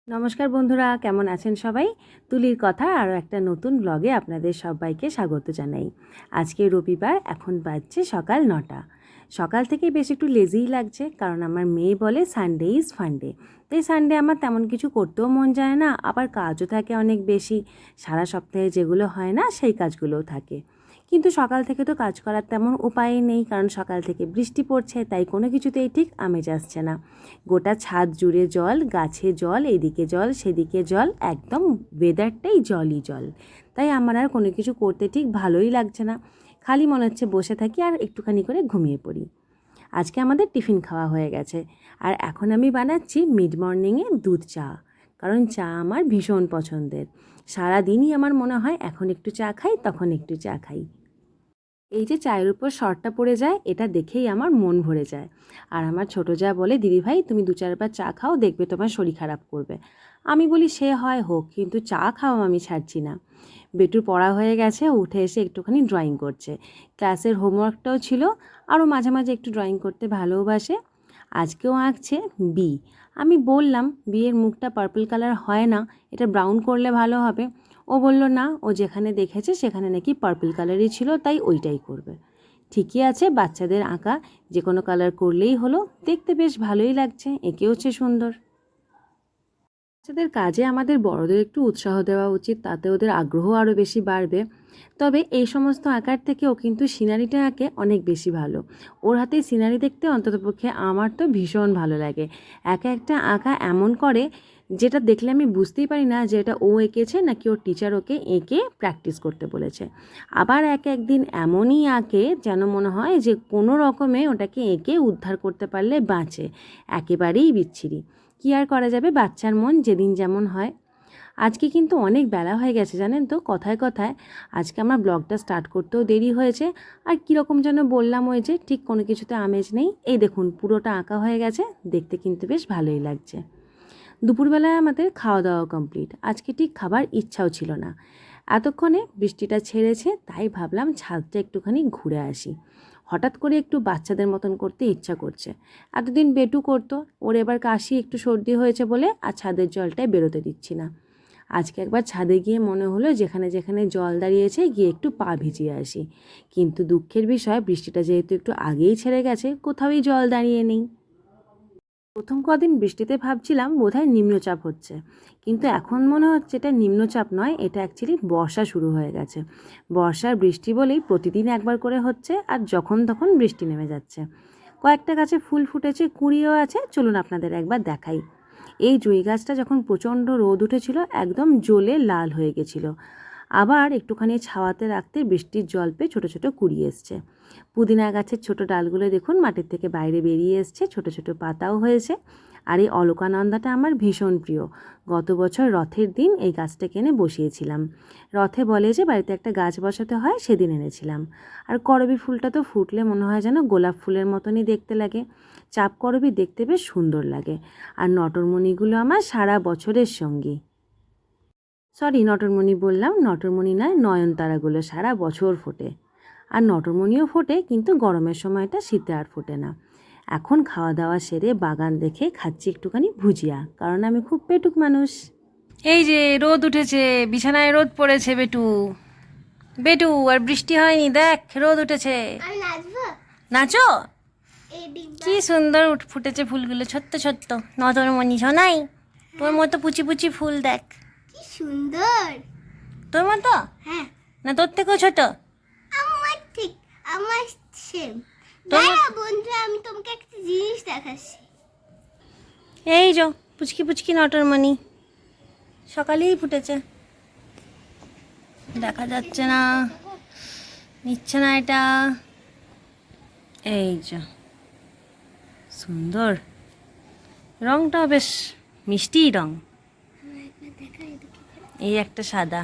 নমস্কার বন্ধুরা, কেমন আছেন সবাই? তুলির কথা আরও একটা নতুন ব্লগে আপনাদের সবাইকে স্বাগত জানাই। আজকে রবিবার, এখন বাজছে সকাল 9টা। সকাল থেকে বেশ একটু লেজিই লাগছে, কারণ আমার মেয়ে বলে সানডে ইজ ফান্ডে। তাই সানডে আমার তেমন কিছু করতেও মন যায় না, আবার কাজও থাকে অনেক বেশি। সারা সপ্তাহে যেগুলো হয় না সেই কাজগুলোও থাকে। কিন্তু সকাল থেকে তো কাজ করার তেমন উপায় নেই, কারণ সকাল থেকে বৃষ্টি পড়ছে, তাই কোনো কিছুতেই ঠিক আমেজ আসছে না। গোটা ছাদ জুড়ে জল, গাছে জল, এদিকে জল সেদিকে জল, একদম ওয়েদারটাই জলই জল। তাই আমার আর কোনো কিছু করতে ঠিক ভালোই লাগছে না, খালি মনে হচ্ছে বসে থাকি আর একটুখানি করে ঘুমিয়ে পড়ি। আজকে আমাদের টিফিন খাওয়া হয়ে গেছে, আর এখন আমি বানাচ্ছি মিড মর্নিংয়ে দুধ চা, কারণ চা আমার ভীষণ পছন্দের। সারাদিনই আমার মনে হয় এখন একটু চা খাই, তখন একটু চা খাই। এই যে চায়ের উপর সরটা পড়ে যায়, এটা দেখেই আমার মন ভরে যায়। আর আমার ছোটো যা বলে, দিদিভাই তুমি 2-4 বার চা খাও, দেখবে তোমার শরীর খারাপ করবে। আমি বলি সে হয় হোক, কিন্তু চা খাও আমি ছাড়ছি না। বেটুর পড়া হয়ে গেছে, উঠে এসে একটুখানি ড্রয়িং করছে। ক্লাসের হোমওয়ার্কটাও ছিল, আরও মাঝে মাঝে একটু ড্রয়িং করতে ভালোবাসে। আজকেও আঁকছে বি। আমি বললাম বিয়ের মুখটা পার্পল কালার হয় না, এটা ব্রাউন করলে ভালো হবে। ও বলল না, ও যেখানে দেখেছে সেখানে নাকি পার্পল কালারই ছিল, তাই ওইটাই করবে। ঠিকই আছে, বাচ্চাদের আঁকা যে কোনো কালার করলেই হলো, দেখতে বেশ ভালোই লাগছে, এঁকেও হচ্ছে সুন্দর। বাচ্চাদের কাজে আমাদের বড়দের একটু উৎসাহ দেওয়া উচিত, তাতে ওদের আগ্রহ আরও বেশি বাড়বে। তবে এই সমস্ত আঁকার থেকে ও কিন্তু সিনারিটা আঁকে অনেক বেশি ভালো। ওর হাতে সিনারি দেখতে অন্ততপক্ষে আমার তো ভীষণ ভালো লাগে। একা একটা আঁকা এমন করে, যেটা দেখলে আমি বুঝতেই পারি না যে এটা ও এঁকেছে নাকি ওর টিচার ওকে এঁকে প্র্যাকটিস করতে বলেছে। আবার একদিন এমনই আঁকে যেন মনে হয় যে কোনো রকমে ওটাকে এঁকে উদ্ধার করতে পারলে বাঁচে। একেবারেই বিচ্ছিরি। কী আর করা যাবে, বাচ্চার মন যেদিন যেমন হয়। আজকে কিন্তু অনেক বেলা হয়ে গেছে জানেন তো, কথায় কথায় আজকে আমার ব্লগটা স্টার্ট করতেও দেরি হয়েছে। আর কীরকম যেন বললাম, ওই যে ঠিক কোনো কিছুতে আমেজ নেই। এই দেখুন পুরোটা আঁকা হয়ে গেছে, দেখতে কিন্তু বেশ ভালোই লাগছে। দুপুরবেলায় আমাদের খাওয়া দাওয়া কমপ্লিট। আজকে ঠিক খাবার ইচ্ছাও ছিল না। এতক্ষণে বৃষ্টিটা ছেড়েছে, তাই ভাবলাম ছাদটা একটুখানি ঘুরে আসি। হঠাৎ করে একটু বাচ্চাদের মতন করতে ইচ্ছা করছে। এতদিন বেটু করতো, ওর এবার কাশি একটু সর্দি হয়েছে বলে আর ছাদের জলটায় বেরোতে দিচ্ছি না। আজকে একবার ছাদে গিয়ে মনে হলো যেখানে যেখানে জল দাঁড়িয়েছে গিয়ে একটু পা ভিজিয়ে আসি। কিন্তু দুঃখের বিষয়, বৃষ্টিটা যেহেতু একটু আগেই ছেড়ে গেছে, কোথাওই জল দাঁড়িয়ে নেই। প্রথম কদিন বৃষ্টিতে ভাবছিলাম বোধহয় নিম্নচাপ হচ্ছে, কিন্তু এখন মনে হচ্ছে এটা নিম্নচাপ নয়, এটা অ্যাকচুয়ালি বর্ষা শুরু হয়ে গেছে। বর্ষার বৃষ্টি বলেই প্রতিদিন একবার করে হচ্ছে, আর যখন তখন বৃষ্টি নেমে যাচ্ছে। কয়েকটা গাছে ফুল ফুটেছে, কুঁড়িও আছে, চলুন আপনাদের একবার দেখাই। এই জুঁই গাছটা যখন প্রচণ্ড রোদ উঠেছিল একদম জ্বলে লাল হয়ে গেছিলো। আবার একটুখানি ছাওয়াতে রাখতে বৃষ্টির জল পেয়ে ছোটো ছোটো কুঁড়ি এসছে। পুদিনা গাছের ছোট ডালগুলো দেখুন মাটির থেকে বাইরে বেরিয়ে এসছে, ছোট ছোট পাতাও হয়েছে। আর এই অলকানন্দাটা আমার ভীষণ প্রিয়। গত বছর রথের দিন এই গাছটা কিনে বসিয়েছিলাম। রথে বলে যে বাড়িতে একটা গাছ বসাতে হয়, সেদিন এনেছিলাম। আর করবী ফুলটা তো ফুটলে মনে হয় যেন গোলাপ ফুলের মতনই দেখতে লাগে। চাপ করবী দেখতে বেশ সুন্দর লাগে। আর নটরমণিগুলো আমার সারা বছরের সঙ্গী। সরি, নটরমণি বললাম, নটরমণি নয়, নয়নতারাগুলো সারা বছর ফোটে। আর নটরমণিও ফোটে, কিন্তু গরমের সময়টা শীতে আর ফোটে না। এখন খাওয়া দাওয়া সেরে বাগান দেখে খাচ্ছি একটুখানি ভুজিয়া, কারণ আমি খুব পেটুক মানুষ। এই যে রোদ উঠেছে, বিছানায় রোদ পড়েছে বেটু। বেটু, আর বৃষ্টি হয়নি, দেখ রোদ উঠেছে। নাচো। কি সুন্দর ফুটেছে ফুলগুলো, ছোট্ট ছোট্ট। নটরমণি শোনাই, তোর মতো পুচি পুচি ফুল দেখ, কি সুন্দর। তোর মতো? হ্যাঁ, না তোর থেকেও ছোট? আমার ঠিক, আমার সেম। তোর দাঁড়া বন্ধুরা, আমি তোমাকে একটা জিনিস দেখাচ্ছি। এই যো পুচকি পুচকি নটরমণি, সকালেই ফুটেছে। দেখা যাচ্ছে না, নিচ্ছে না এটা। এই যো, সুন্দর রংটাও বেশ মিষ্টি রং। এই একটা সাদা।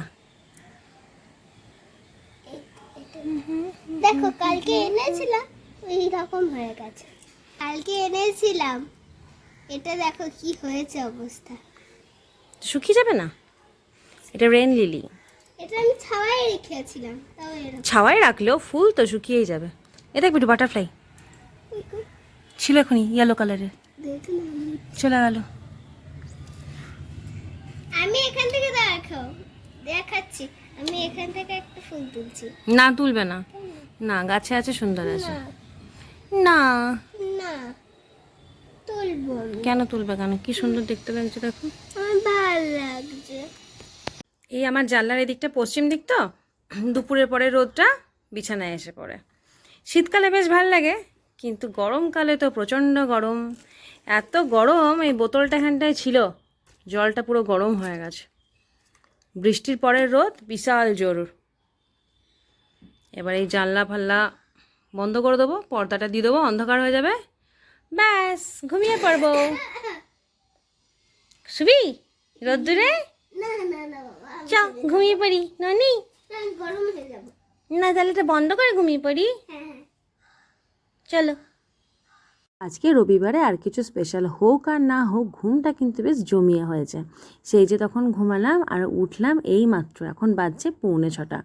দেখো কালকে এনেছিলাম, এই রকম হয়ে গেছে। কালকে এনেছিলাম, এটা দেখো কি হয়েছে অবস্থা। শুকিয়ে যাবে না? এটা রেন লিলি। এটা আমি ছাওয়ায় রেখেছিলাম, তাও এরকম। ছাওয়ায় রাখলেও ফুল তো শুকিয়েই যাবে। এ দেখ একটু বাটারফ্লাই ছিল এখনই, ইয়েলো কালারের, দেখুন চলে গেল। আমি এখান থেকে দেখাচ্ছি। আমি এখান থেকে একটা ফুল তুলছি। না তুলবে না, না গাছে আছে, সুন্দর আছে। না না না তুলবো আমি। কেন তুলবে কেন? কি সুন্দর দেখতে লাগছে দেখো। আমার ভালো লাগছে। এই আমার জানলার এদিকটা পশ্চিম দিক তো, দুপুরের পরে রোদটা বিছানায় এসে পড়ে। শীতকালে বেশ ভাল লাগে, কিন্তু গরমকালে তো প্রচণ্ড গরম। এত গরম, এই বোতলটা এখানটায় ছিল, জলটা পুরো গরম হয়ে গেছে। বৃষ্টির পরের রোদ বিশাল জোর। এবার এই জানলা ফাল্লা বন্ধ করে দেবো, পর্দাটা দিয়ে দেবো, অন্ধকার হয়ে যাবে, ব্যাস ঘুমিয়ে পড়বো। শুবি রোদ্দুরে? না না না বাবা, চ ঘুমিয়ে পড়ি ননি। আমি গরম হয়ে যাবো। না তাহলে এটা বন্ধ করে ঘুমিয়ে পড়ি। হ্যাঁ চলো। আজকে রবিবারে আর কিছু স্পেশাল হোক আর না হোক, ঘুমটা কিন্তু বেশ জমিয়ে হয়েছে। সেই যে তখন ঘুমালাম আর উঠলাম এই মাত্র, এখন বাজছে 5:45।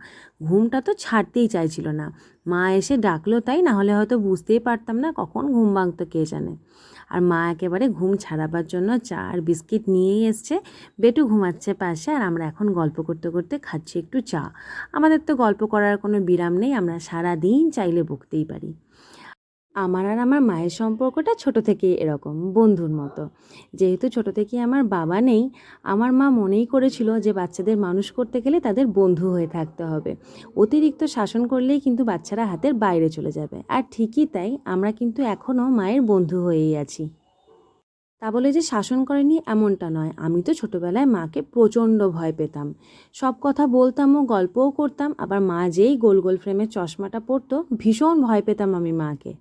ঘুমটা তো ছাড়তেই চাইছিল না। মা এসে ডাকলো তাই, না হলে হয়তো বুঝতেই পারতাম না কখন ঘুম ভাঙতো কে জানে। আর মা একেবারে ঘুম ছাড়াবার জন্য চা আর বিস্কিট নিয়েই এসছে। বেটু ঘুমাচ্ছে পাশে, আর আমরা এখন গল্প করতে করতে খাচ্ছি একটু চা। আমাদের তো গল্প করার কোনো বিরাম নেই, আমরা সারা দিন চাইলে বকতেই পারি। আমার আর আমার মায়ের সম্পর্কটা ছোট থেকেই এরকম, বন্ধুর মতো। যেহেতু ছোট থেকে আমার বাবা নেই, আমার মা মনেই করেছিল যে বাচ্চাদের মানুষ করতে গেলে তাদের বন্ধু হয়ে থাকতে হবে। অতিরিক্ত শাসন করলেই কিন্তু বাচ্চারা হাতের বাইরে চলে যাবে। আর ঠিকই তাই, আমরা কিন্তু এখনও মায়ের বন্ধু হয়েই আছি। তা বলে যে শাসন করেনি এমনটা নয়, আমি তো ছোটোবেলায় মাকে প্রচণ্ড ভয় পেতাম। সব কথা বলতামও, গল্পও করতাম, আবার মা যেই গোল গোল ফ্রেমের চশমাটা পরতো, ভীষণ ভয় পেতাম আমি মাকে।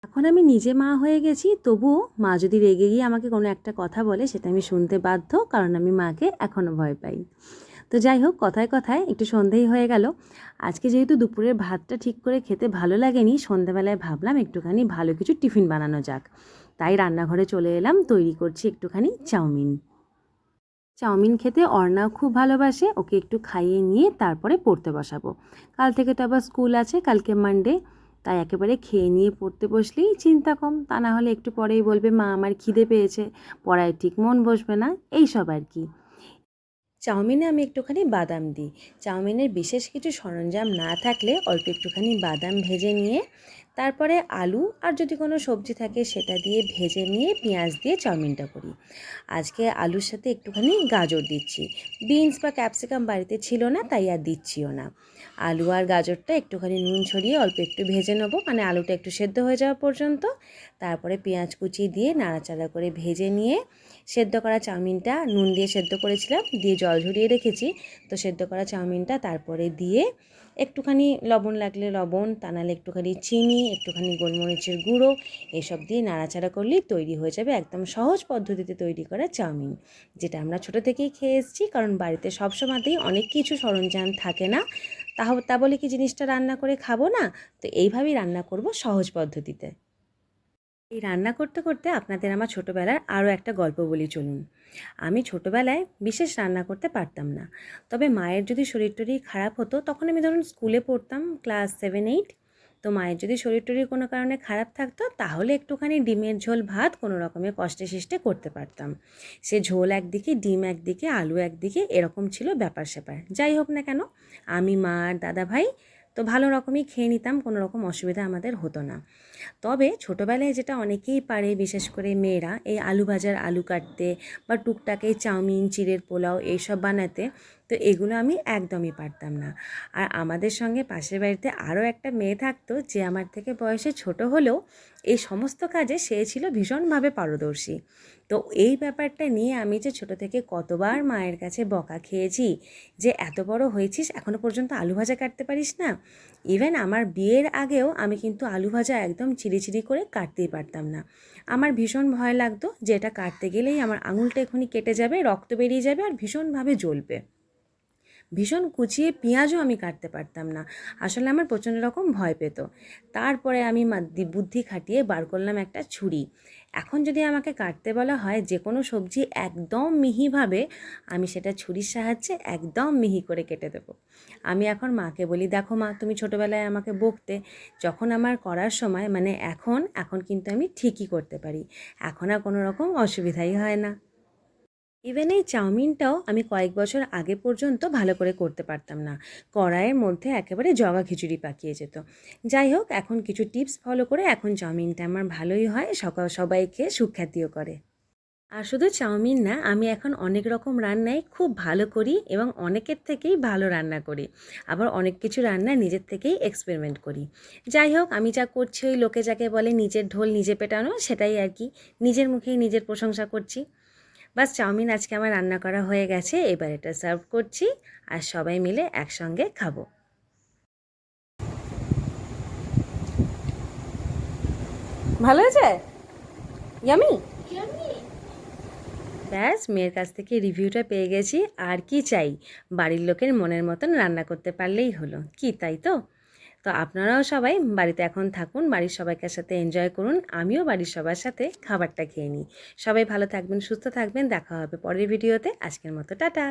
এখন আমি নিজে মা হয়ে গেছি, তবুও মা যদি রেগে গিয়ে আমাকে কোনো একটা কথা বলে সেটা আমি শুনতে বাধ্য, কারণ আমি মাকে এখনও ভয় পাই। তো যাই হোক, কথায় কথায় একটু সন্ধেই হয়ে গেল। আজকে যেহেতু দুপুরের ভাতটা ঠিক করে খেতে ভালো লাগেনি, সন্ধেবেলায় ভাবলাম একটুখানি ভালো কিছু টিফিন বানানো যাক। তাই রান্নাঘরে চলে এলাম, তৈরি করছি একটুখানি চাউমিন। চাউমিন খেতে অর্ণাও খুব ভালোবাসে, ওকে একটু খাইয়ে নিয়ে তারপরে পড়তে বসাবো। কাল থেকে তো আবার স্কুল আছে, কালকে মানডে। তাই একেবারে খেয়ে নিয়ে পড়তে বসলেই চিন্তা কম, তা না হলে একটু পরেই বলবে মা আমার খিদে পেয়েছে, পড়ায় ঠিক মন বসবে না, এই সব আর কি। চাউমিনে আমি একটুখানি বাদাম দিই। চাউমিনের বিশেষ কিছু সরঞ্জাম না থাকলে অল্প একটুখানি বাদাম ভেজে নিয়ে তারপরে আলু আর যদি কোনো সবজি থাকে সেটা দিয়ে ভেজে নিয়ে পেঁয়াজ দিয়ে চাউমিনটা করি। আজকে আলুর সাথে একটুখানি গাজর দিচ্ছি। বিনস বা ক্যাপসিকাম বাড়িতে ছিল না, তাই আর দিচ্ছিও না। আলু আর গাজরটা একটুখানি নুন ছড়িয়ে অল্প একটু ভেজে নেবো, মানে আলুটা একটু সেদ্ধ হয়ে যাওয়া পর্যন্ত। তারপরে পেঁয়াজ কুচি দিয়ে নাড়াচাড়া করে ভেজে নিয়ে সেদ্ধ করা চাউমিনটা, নুন দিয়ে সেদ্ধ করেছিলাম, দিয়ে জল ঝরিয়ে রেখেছি, তো সেদ্ধ করা চাউমিনটা তারপরে দিয়ে একটুখানি লবণ লাগলে লবণ, তা নাহলে একটুখানি চিনি, একটুখানি গোলমরিচের গুঁড়ো, এসব দিয়ে নাড়াচাড়া করলেই তৈরি হয়ে যাবে একদম সহজ পদ্ধতিতে তৈরি করা চাউমিন, যেটা আমরা ছোটো থেকেই খেয়ে এসেছি। কারণ বাড়িতে সবসময়তেই অনেক কিছু সরঞ্জাম থাকে না, তা বলে কি জিনিসটা রান্না করে খাবো না? তো এইভাবেই রান্না করব সহজ পদ্ধতিতে। এই রান্না করতে করতে আপনাদের আমার ছোটোবেলার আরও একটা গল্প বলি চলুন। আমি ছোটোবেলায় বিশেষ রান্না করতে পারতাম না, তবে মায়ের যদি শরীর টরীর খারাপ হতো, তখন আমি ধরুন স্কুলে পড়তাম, ক্লাস 7-8। তো মায়ের যদি শরীর টরীর কোনো কারণে খারাপ থাকতো, তাহলে একটুখানি ডিমের ঝোল ভাত কোনো রকমে কষ্টে শিষ্টে করতে পারতাম। সে ঝোল একদিকে, ডিম একদিকে, আলু একদিকে, এরকম ছিল ব্যাপার স্যাপার। যাই হোক না কেন, আমি, মা আর দাদা ভাই তো ভালো রকমই খেয়ে নিতাম, কোনো রকম অসুবিধা আমাদের হতো না। তবে ছোটোবেলায় যেটা অনেকেই পারে, বিশেষ করে মেয়েরা, এই আলু ভাজার আলু কাটতে বা টুকটাক এই চাউমিন, চিড়ের পোলাও এইসব বানাতে, তো এগুলো আমি একদমই পারতাম না। আর আমাদের সঙ্গে পাশের বাড়িতে আরও একটা মেয়ে থাকতো, যে আমার থেকে বয়সে ছোট হলেও এই সমস্ত কাজে সে ছিল ভীষণভাবে পারদর্শী। তো এই ব্যাপারটা নিয়ে আমি যে ছোটো থেকে কতবার মায়ের কাছে বকা খেয়েছি, যে এত বড় হয়েছিস এখনও পর্যন্ত আলু ভাজা কাটতে পারিস না। ইভেন আমার বিয়ের আগেও আমি কিন্তু আলু ভাজা একদম চিড়ি করে কাটতেই পারতাম না। আমার ভীষণ ভয় লাগতো যে এটা কাটতে গেলেই আমার আঙুলটা এখনই কেটে যাবে, রক্ত বেরিয়ে যাবে আর ভীষণভাবে জ্বলবে। ভীষণ কুচিয়ে পেঁয়াজও আমি কাটতে পারতাম না, আসলে আমার প্রচণ্ড রকম ভয় পেত। তারপরে আমি বুদ্ধি খাটিয়ে বার করলাম একটা ছুরি। এখন যদি আমাকে কাটতে বলা হয় যে কোনো সবজি একদম মিহিভাবে, আমি সেটা ছুরির সাহায্যে একদম মিহি করে কেটে দেবো। আমি এখন মাকে বলি, দেখো মা, তুমি ছোটোবেলায় আমাকে বকতে, যখন আমার করার সময়, মানে এখন কিন্তু আমি ঠিকই করতে পারি, এখন আর কোনো রকম অসুবিধাই হয় না। ইভেন এই চাউমিনটাও আমি কয়েক বছর আগে পর্যন্ত ভালো করে করতে পারতাম না, কড়াইয়ের মধ্যে একেবারে জগা খিচুড়ি পাকিয়ে যেত। যাই হোক, এখন কিছু টিপস ফলো করে এখন চাউমিনটা আমার ভালোই হয়, সবাই খেয়ে সুখ্যাতিও করে। আর শুধু চাউমিন না, আমি এখন অনেক রকম রান্নাই খুব ভালো করি এবং অনেকের থেকেই ভালো রান্না করি। আবার অনেক কিছু রান্না নিজের থেকেই এক্সপেরিমেন্ট করি। যাই হোক, আমি যা করছি ওই লোকে যাকে বলে নিজের ঢোল নিজে পেটানো, সেটাই আর কি। নিজের মুখেই নিজের প্রশংসা করছি। বাস, চাউমিন আজকে আমার রান্না করা হয়ে গেছে, এবার এটা সার্ভ করছি আর সবাই মিলে একসঙ্গে খাবো। ভালো হয়েছে? ইয়ামি? ব্যাস, মেয়ের কাছ থেকে রিভিউটা পেয়ে গেছি, আর কি চাই? বাড়ির লোকের মনের মতন রান্না করতে পারলেই হলো, কি তাই তো? তো আপনারাও সবাই বাড়িতে এখন থাকুন, বাড়ির সবাইকার সাথে এনজয় করুন, আমিও বাড়ির সবার সাথে খাবারটা খেয়ে নিই। সবাই ভালো থাকবেন, সুস্থ থাকবেন, দেখা হবে পরের ভিডিওতে। আজকের মতো টাটা।